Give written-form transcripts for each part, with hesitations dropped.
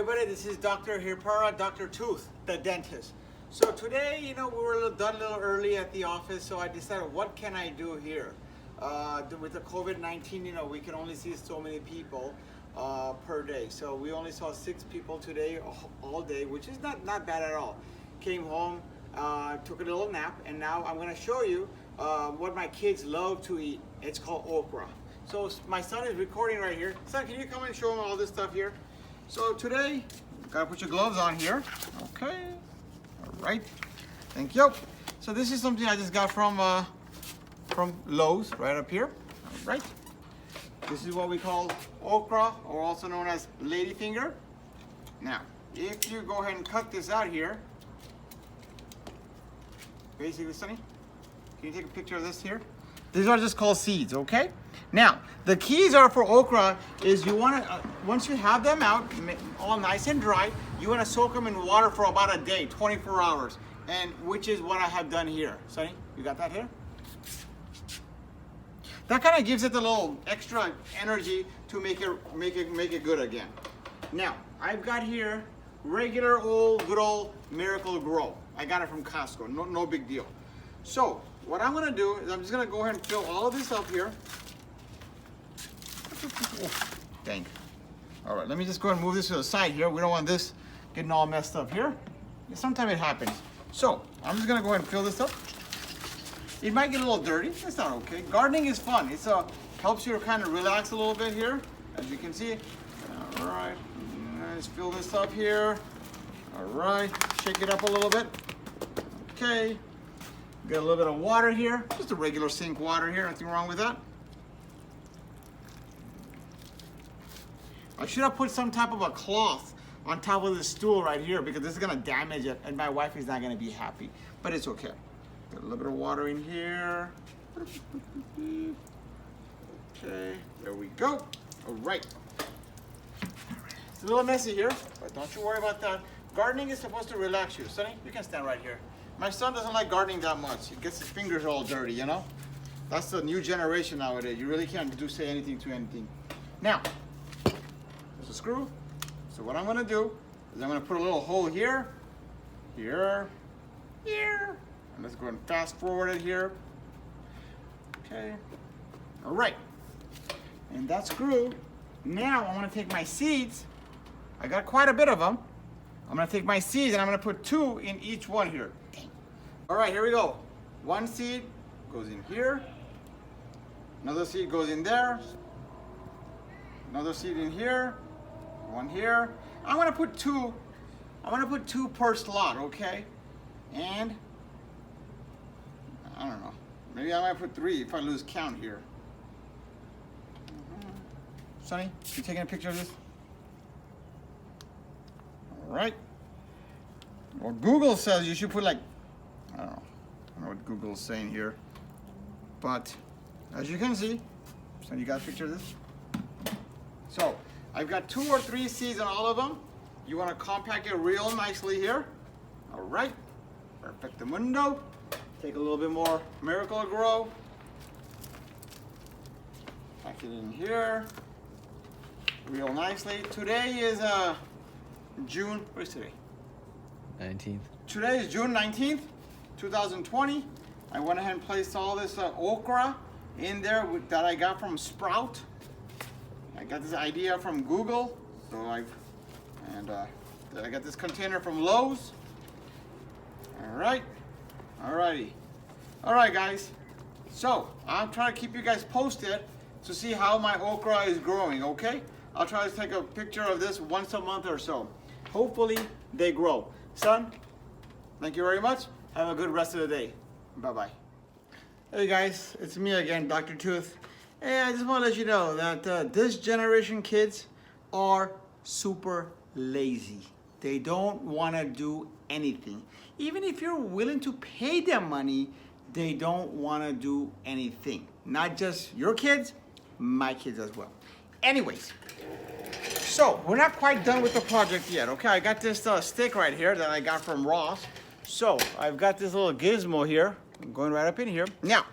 everybody, this is Dr. Hirpara, Dr. Tooth, the dentist. So today, we were done a little early at the office, so I decided, what can I do here? With the COVID-19, we can only see so many people per day. So we only saw 6 people today, all day, which is not bad at all. Came home, took a little nap, and now I'm gonna show you what my kids love to eat. It's called okra. So my son is recording right here. Son, can you come and show him all this stuff here? So today, gotta put your gloves on here. Okay, all right, thank you. So this is something I just got from Lowe's, right up here. All right, this is what we call okra, or also known as ladyfinger. Now, if you go ahead and cut this out here, basically, Sonny, can you take a picture of this here? These are just called seeds, okay? Now, the keys are for okra is you want to, once you have them out, all nice and dry, you want to soak them in water for about a day, 24 hours, and which is what I have done here. Sonny, you got that here? That kind of gives it a little extra energy to make it good again. Now, I've got here regular good old Miracle Grow. I got it from Costco, no big deal. So, what I'm gonna do is I'm just gonna go ahead and fill all of this up here. Oh, dang. All right, let me just go ahead and move this to the side here. We don't want this getting all messed up here. Sometimes it happens. So, I'm just gonna go ahead and fill this up. It might get a little dirty, it's not okay. Gardening is fun. It's helps you to kind of relax a little bit here, as you can see. All right, let's fill this up here. All right, shake it up a little bit. Okay. Got a little bit of water here, just a regular sink water here, nothing wrong with that. I should have put some type of a cloth on top of the stool right here because this is gonna damage it and my wife is not gonna be happy, but it's okay. Got a little bit of water in here. Okay, there we go. All right. It's a little messy here, but don't you worry about that. Gardening is supposed to relax you. Sonny, you can stand right here. My son doesn't like gardening that much. He gets his fingers all dirty, That's the new generation nowadays. You really can't say anything to anything. Now, there's a screw. So what I'm gonna do is I'm gonna put a little hole here, here, here. And let's go ahead and fast forward it here. Okay, all right. And that screw, now I'm gonna take my seeds. I got quite a bit of them. I'm gonna take my seeds and I'm gonna put 2 in each one here. All right, here we go. 1 seed goes in here. Another seed goes in there. Another seed in here. 1 here. I'm gonna put 2. I'm gonna put 2 per slot, okay? And I don't know. Maybe I might put 3 if I lose count here. Sonny, you taking a picture of this? All right. Well, Google says you should put like, I don't know what Google's saying here, but as you can see, so you got a picture of this? So I've got 2 or 3 seeds on all of them. You want to compact it real nicely here. All right, perfectamundo. Take a little bit more Miracle Grow. Pack it in here real nicely. Today is June, what is today? 19th. Today is June 19th. 2020. I went ahead and placed all this okra in there that I got from Sprout. I got this idea from Google, so I got this container from Lowe's. All right, alrighty, all right, guys. So I'm trying to keep you guys posted to see how my okra is growing. Okay, I'll try to take a picture of this once a month or so. Hopefully they grow. Son, thank you very much. Have a good rest of the day. Bye-bye. Hey guys, it's me again, Dr. Tooth. Hey, I just want to let you know that this generation kids are super lazy. They don't want to do anything. Even if you're willing to pay them money, they don't want to do anything. Not just your kids, my kids as well. Anyways, so we're not quite done with the project yet, okay? I got this stick right here that I got from Ross. So I've got this little gizmo here. I'm going right up in here. Now,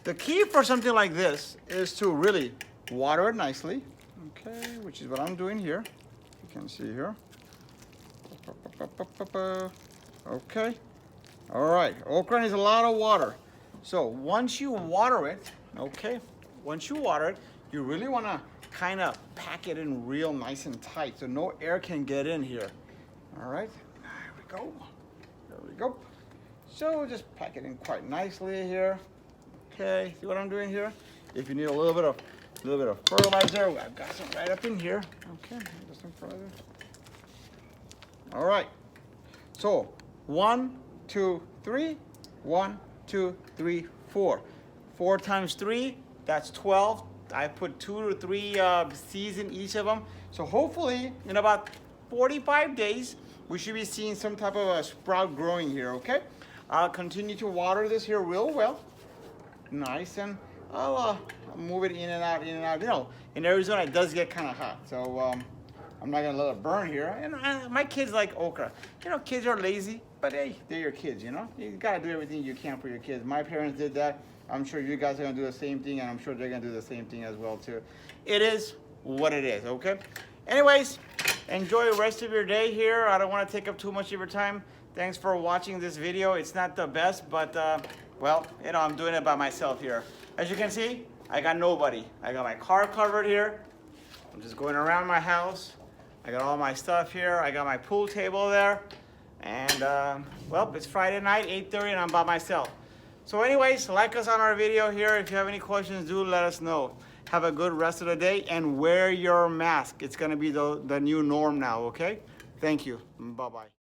the key for something like this is to really water it nicely. Okay, which is what I'm doing here. You can see here. Okay. All right. Okra needs a lot of water. So once you water it, okay, once you water it, you really want to kind of pack it in real nice and tight so no air can get in here. All right. There we go. There we go. So just pack it in quite nicely here. Okay. See what I'm doing here? If you need a little bit of fertilizer, I've got some right up in here. Okay. Just some fertilizer. All right. So 1, 2, 3. 1, 2, 3, 4. 4 times 3, that's 12. I put 2 to 3 seeds in each of them. So hopefully in about 45 days, we should be seeing some type of a sprout growing here, okay? I'll continue to water this here real well. Nice, and I'll move it in and out, in and out. You know, in Arizona, it does get kind of hot. So I'm not gonna let it burn here. And my kids like okra. You know, kids are lazy, but hey, they're your kids, you know? You gotta do everything you can for your kids. My parents did that. I'm sure you guys are gonna do the same thing, and I'm sure they're gonna do the same thing as well too. It is what it is, okay? Anyways, enjoy the rest of your day here. I don't wanna take up too much of your time. Thanks for watching this video. It's not the best, but well, you know, I'm doing it by myself here. As you can see, I got nobody. I got my car covered here. I'm just going around my house. I got all my stuff here. I got my pool table there. And well, it's Friday night, 8:30, and I'm by myself. So anyways, like us on our video here. If you have any questions, do let us know. Have a good rest of the day and wear your mask. It's gonna be the new norm now, okay? Thank you. Bye-bye.